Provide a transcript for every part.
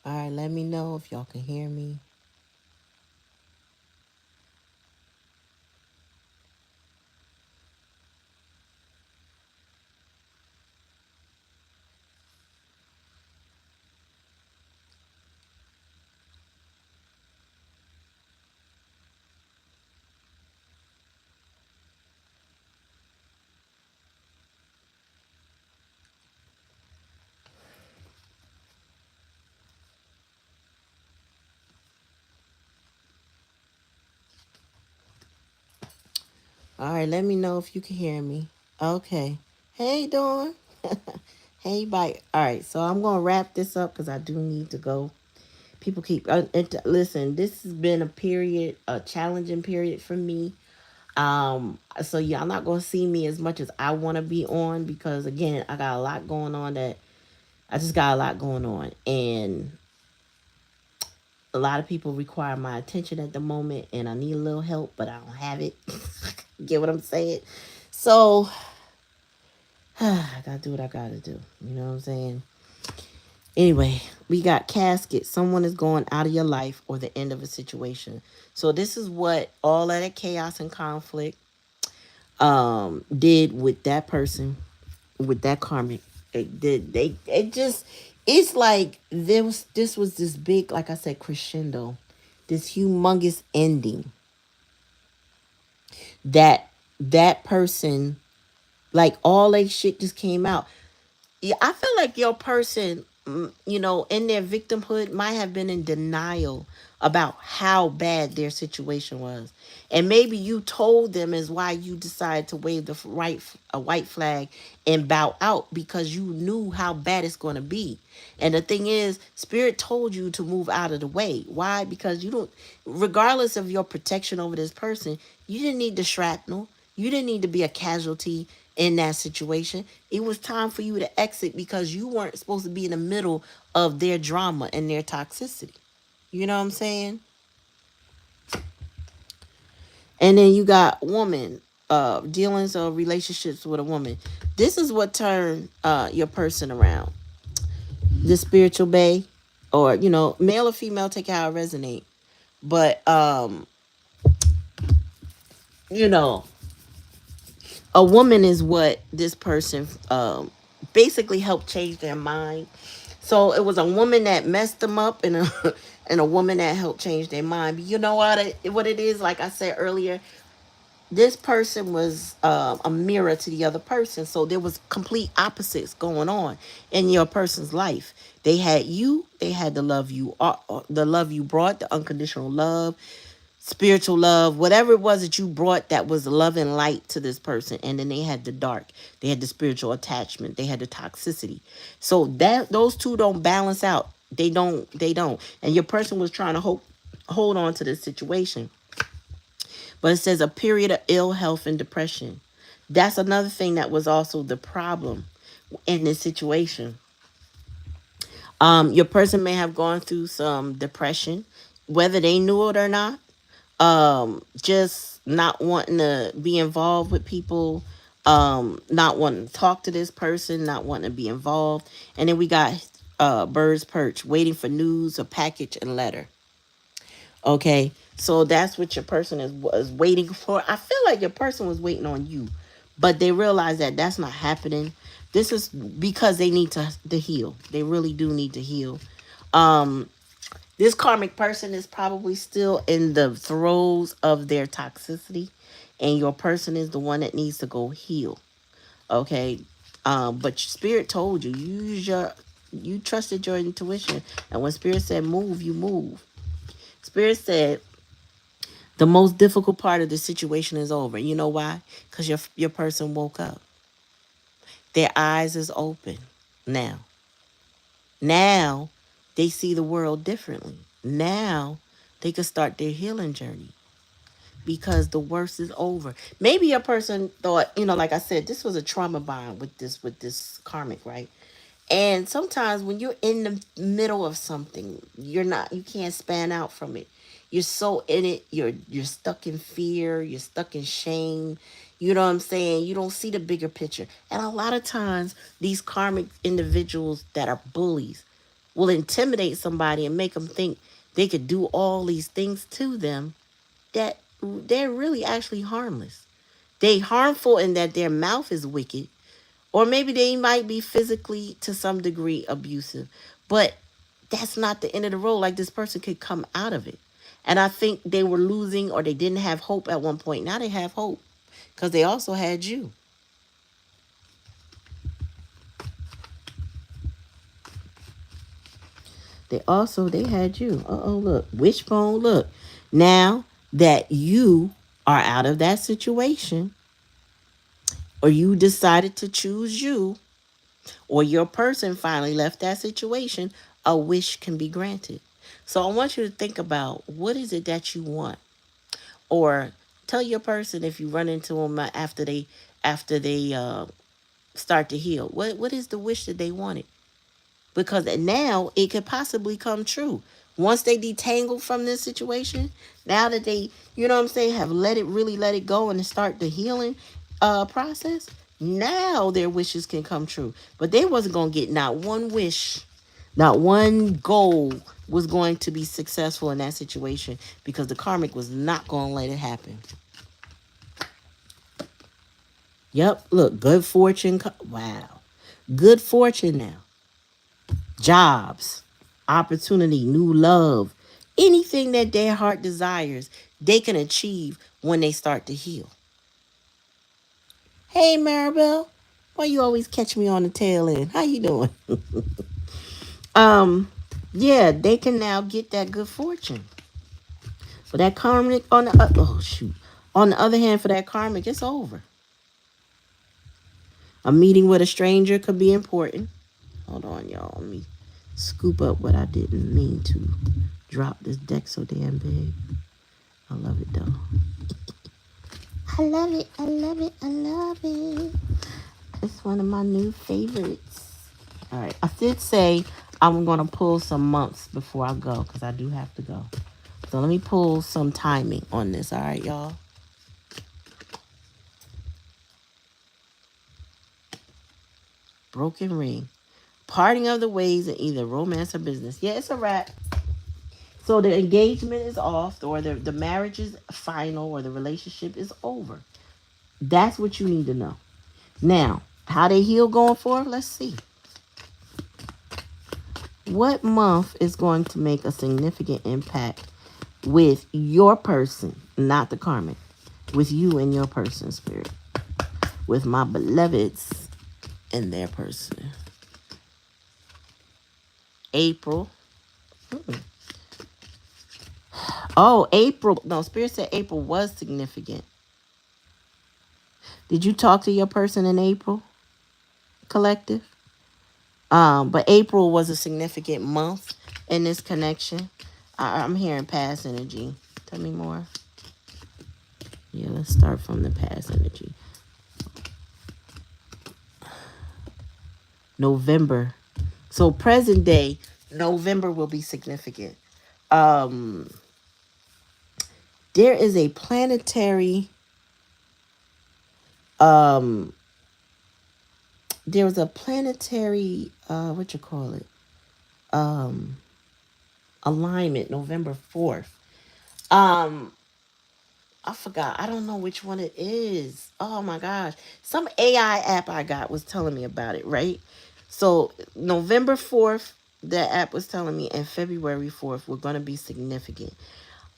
All right, let me know if y'all can hear me. All right, let me know if you can hear me. Okay. Hey, Dawn. Hey, bye. All right, so I'm going to wrap this up because I do need to go. People keep, listen, this has been a period, a challenging period for me. So y'all not going to see me as much as I want to be on because, again, I got a lot going on that I just got a lot going on. And a lot of people require my attention at the moment and I need a little help, but I don't have it. Get what I'm saying? So I gotta do what I gotta do. You know what I'm saying? Anyway, we got casket. Someone is going out of your life or the end of a situation. So this is what all of that chaos and conflict did with that person, with that karmic. It did it just it's like this was this big, like I said, crescendo, this humongous ending that that person, like all that shit just came out. Yeah, I feel like your person, in their victimhood might have been in denial about how bad their situation was. And maybe you told them is why you decided to wave a white flag and bow out because you knew how bad it's going to be. And the thing is, spirit told you to move out of the way. Why? Because you don't, regardless of your protection over this person, you didn't need the shrapnel. You didn't need to be a casualty in that situation. It was time for you to exit because you weren't supposed to be in the middle of their drama and their toxicity. You know what I'm saying? And then you got woman, dealings or relationships with a woman. This is what turned your person around. The spiritual bay, or male or female, take how it resonate. But you know, a woman is what this person basically helped change their mind. So it was a woman that messed them up, and a and a woman that helped change their mind. But you know what it is? Like I said earlier, this person was a mirror to the other person. So there was complete opposites going on in your person's life. They had you. They had the love you brought, the unconditional love, spiritual love, whatever it was that you brought that was love and light to this person. And then they had the dark. They had the spiritual attachment. They had the toxicity. So that those two don't balance out. They don't. And your person was trying to hold on to this situation. But it says a period of ill health and depression. That's another thing that was also the problem in this situation. Your person may have gone through some depression, whether they knew it or not. Just not wanting to be involved with people, not wanting to talk to this person, not wanting to be involved. And then we got birds perch, waiting for news, a package, and letter. Okay, so that's what your person was waiting for. I feel like your person was waiting on you, but they realized that that's not happening. This is because they need to heal. They really do need to heal. Um, this karmic person is probably still in the throes of their toxicity, and your person is the one that needs to go heal. Okay, but spirit told you you trusted your intuition, and when spirit said move, you move. Spirit said the most difficult part of the situation is over. You know why? Because your person woke up. Their eyes is open now. Now they see the world differently. Now they can start their healing journey because the worst is over. Maybe a person thought, like I said, this was a trauma bond with this karmic, right? And sometimes when you're in the middle of something, you can't span out from it. You're so in it, you're stuck in fear, you're stuck in shame. You know what I'm saying? You don't see the bigger picture. And a lot of times these karmic individuals that are bullies, will intimidate somebody and make them think they could do all these things to them that they're really actually harmless. They harmful in that their mouth is wicked, or maybe they might be physically to some degree abusive, but that's not the end of the road. Like, this person could come out of it. And I think they were losing, or they didn't have hope at one point. Now they have hope because they also had you. They had you. Uh-oh, look. Wishbone, look. Now that you are out of that situation, or you decided to choose you, or your person finally left that situation, a wish can be granted. So I want you to think about, what is it that you want? Or tell your person, if you run into them after they start to heal, what is the wish that they wanted? Because now it could possibly come true. Once they detangle from this situation, now that they, you know what I'm saying, have let it go and start the healing process, now their wishes can come true. But they wasn't going to get not one wish, not one goal was going to be successful in that situation, because the karmic was not going to let it happen. Yep, look, good fortune. Wow. Good fortune now. Jobs, opportunity, new love, anything that their heart desires, they can achieve when they start to heal. Hey, Maribel, why you always catch me on the tail end? How you doing? um, yeah, they can now get that good fortune. For that karmic, on the other hand, for that karmic, it's over. A meeting with a stranger could be important. Hold on, y'all. Let me scoop up what I didn't mean to drop this deck so damn big. I love it though. I love it. I love it. I love it. It's one of my new favorites. All right. I did say I'm going to pull some months before I go, because I do have to go. So let me pull some timing on this. All right, y'all. Broken ring. Parting of the ways in either romance or business. Yeah, it's a wrap. So the engagement is off, or the marriage is final, or the relationship is over. That's what you need to know. Now, how they heal going forward, let's see. What month is going to make a significant impact with your person, not the karmic, with you and your person, spirit, with my beloveds and their person? April. Oh, April. No, spirit said April was significant. Did you talk to your person in April, collective? But April was a significant month in this connection. I'm hearing past energy. Tell me more. Yeah, let's start from the past energy. November. So present day, November will be significant. Um, there is a planetary. Um, there was a planetary. What you call it? Um, alignment, November 4th. Um, I forgot. I don't know which one it is. Oh my gosh. Some AI app I got was telling me about it, right? So November 4th, that app was telling me, and February 4th were going to be significant.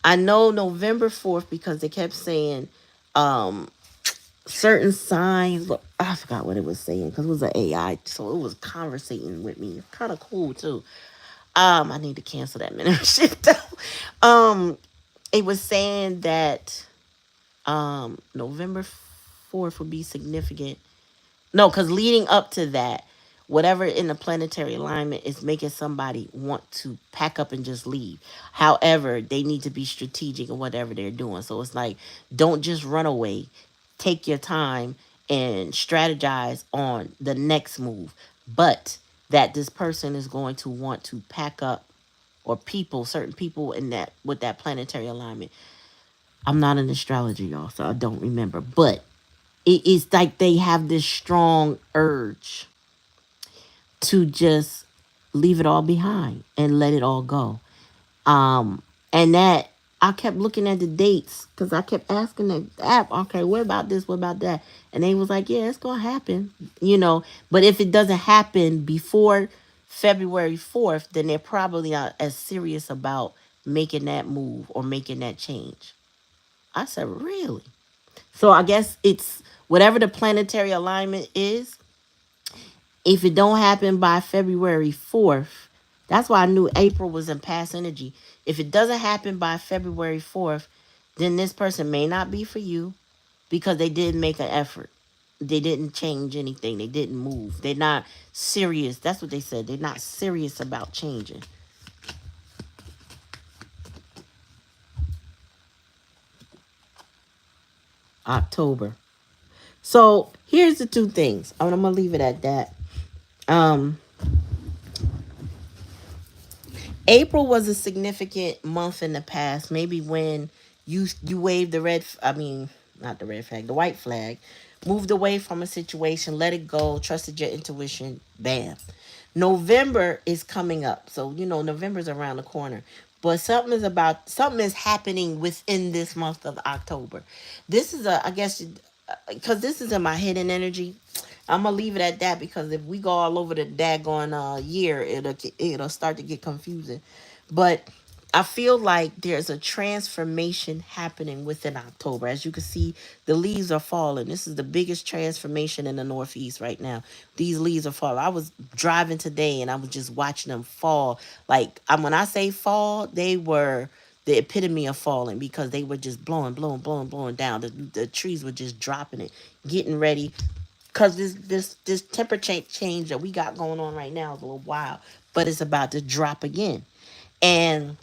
I know November 4th because they kept saying certain signs. Look, I forgot what it was saying because it was an AI. So it was conversating with me. Kind of cool too. I need to cancel that membership though. It was saying that November 4th would be significant. No, because leading up to that, whatever in the planetary alignment is making somebody want to pack up and just leave. However, they need to be strategic in whatever they're doing. So it's like, don't just run away. Take your time and strategize on the next move. But that this person is going to want to pack up, or people, certain people in that with that planetary alignment. I'm not an astrologer, y'all, so I don't remember. But it is like they have this strong urge to just leave it all behind and let it all go. Um, and that I kept looking at the dates because I kept asking the app, okay, what about this? What about that? And they was like, yeah, it's gonna happen, you know. But if it doesn't happen before February 4th, then they're probably not as serious about making that move or making that change. I said, really? So I guess it's whatever the planetary alignment is. If it don't happen by February 4th, that's why I knew April was in past energy. If it doesn't happen by February 4th, then this person may not be for you because they didn't make an effort. They didn't change anything. They didn't move. They're not serious. That's what they said. They're not serious about changing. October. So here's the two things. I'm gonna leave it at that. Um, April was a significant month in the past. Maybe when you waved the red, I mean, not the red flag, the white flag, moved away from a situation, let it go, trusted your intuition. Bam. November is coming up, so you know November's around the corner. But something is happening within this month of October. This is a, I guess, because this is in my hidden energy. I'm gonna leave it at that because if we go all over the daggone year, it'll start to get confusing. But I feel like there's a transformation happening within October. As you can see, the leaves are falling. This is the biggest transformation in the Northeast right now. These leaves are falling. I was driving today and I was just watching them fall. Like when I say fall, they were the epitome of falling because they were just blowing, blowing, blowing, blowing down. The trees were just dropping it, getting ready because this temperature change that we got going on right now is a little wild, but it's about to drop again. And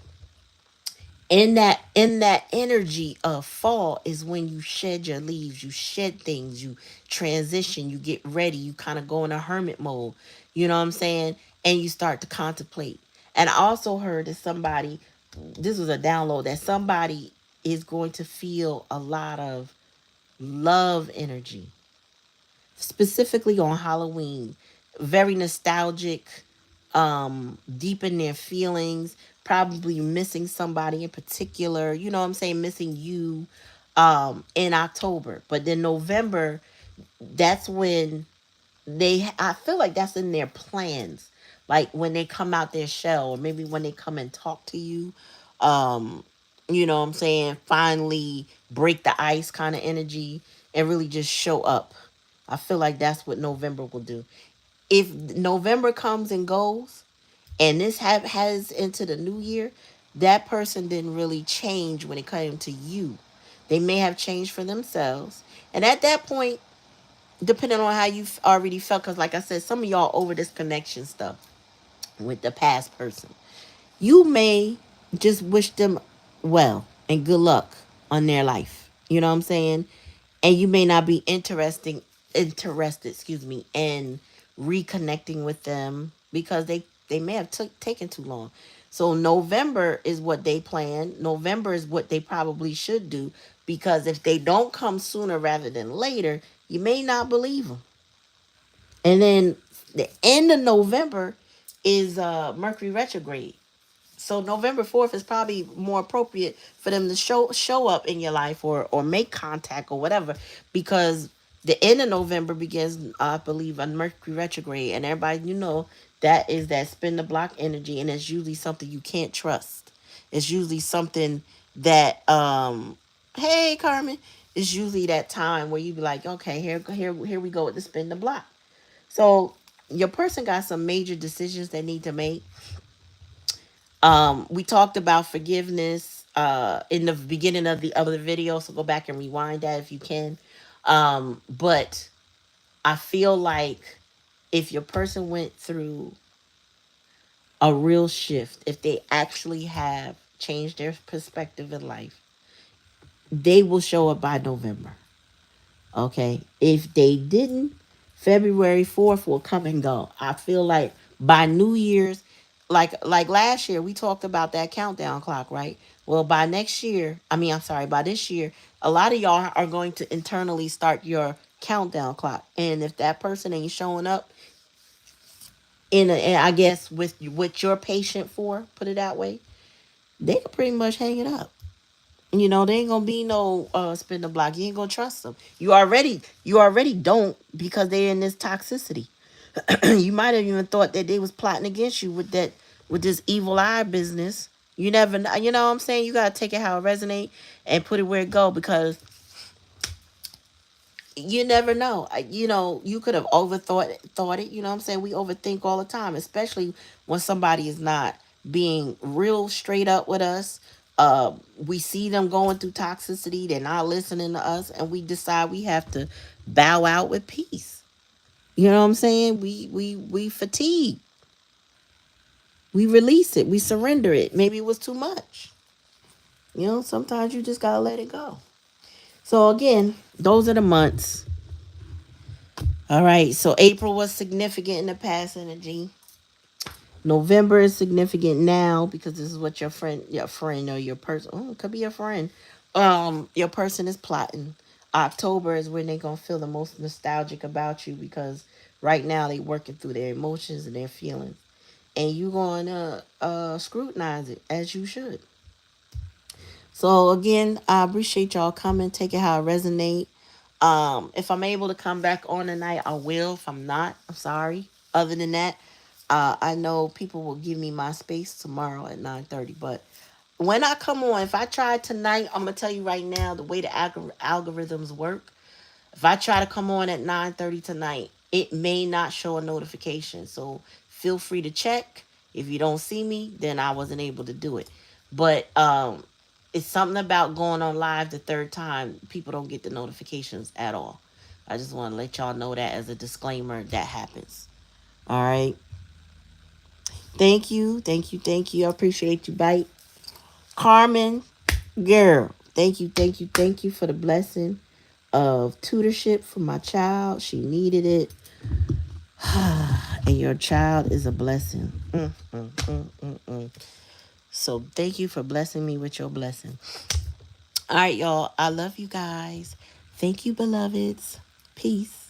in that energy of fall is when you shed your leaves, you shed things, you transition, you get ready, you kind of go in a hermit mode. You know what I'm saying? And you start to contemplate. And I also heard that somebody, this was a download, that somebody is going to feel a lot of love energy, specifically on Halloween. Very nostalgic, deep in their feelings, probably missing somebody in particular, you know what I'm saying, missing you in October. But then November, that's when I feel like that's in their plans. Like when they come out their shell, or maybe when they come and talk to you, um, you know what I'm saying, finally break the ice kind of energy and really just show up. I feel like that's what November will do. If November comes and goes and this has into the new year, that person didn't really change when it came to you. They may have changed for themselves. And at that point, depending on how you already felt, because like I said, some of y'all over this connection stuff with the past person, you may just wish them well and good luck on their life. You know what I'm saying? And you may not be interested, excuse me, in reconnecting with them because they may have taken too long. So November is what they plan. November is what they probably should do, because if they don't come sooner rather than later, you may not believe them. And then the end of November is Mercury retrograde. So November 4th is probably more appropriate for them to show up in your life, or make contact or whatever, because the end of November begins, I believe, on Mercury retrograde, and everybody, that is that spin the block energy, and it's usually something you can't trust. It's usually something that hey Carmen, it's usually that time where you be like, okay, here we go with the spin the block. So your person got some major decisions they need to make. We talked about forgiveness in the beginning of the other video, so go back and rewind that if you can. But I feel like if your person went through a real shift, if they actually have changed their perspective in life, they will show up by November. Okay. If they didn't, February 4th will come and go. I feel like by New Year's, like last year, we talked about that countdown clock, right? Well, by next year, I'm sorry, by this year, a lot of y'all are going to internally start your countdown clock. And if that person ain't showing up, I guess with what you're patient for, put it that way, they can pretty much hang it up. They ain't gonna be no spin the block. You ain't gonna trust them. You already don't, because they're in this toxicity. You might have even thought that they was plotting against you with this evil eye business. You never know. You know what I'm saying? You gotta take it how it resonate and put it where it go, because you never know. You could have overthought it. You know what I'm saying? We overthink all the time, especially when somebody is not being real straight up with us. We see them going through toxicity. They're not listening to us, and we decide we have to bow out with peace. You know what I'm saying? We fatigue. We release it. We surrender it. Maybe it was too much. Sometimes you just gotta let it go. So again, those are the months. All right. So April was significant in the past energy. November is significant now, because this is what your friend or your person, it could be your friend, your person is plotting. October is when they're gonna feel the most nostalgic about you, because right now they working through their emotions and their feelings, and you gonna scrutinize it as you should. So again, I appreciate y'all coming. Take it how it resonate. If I'm able to come back on tonight, I will. If I'm not, I'm sorry. Other than that, I know people will give me my space tomorrow at 9:30. But when I come on, if I try tonight, I'm gonna tell you right now the way the algorithms work. If I try to come on at 9:30 tonight, it may not show a notification. So feel free to check. If you don't see me, then I wasn't able to do it. But it's something about going on live the third time. People don't get the notifications at all. I just want to let y'all know that as a disclaimer, that happens. All right. Thank you. Thank you. Thank you. I appreciate you, Bite. Carmen, girl. Thank you. Thank you. Thank you for the blessing of tutorship for my child. She needed it. And your child is a blessing. So thank you for blessing me with your blessing. All right, y'all. I love you guys. Thank you, beloveds. Peace.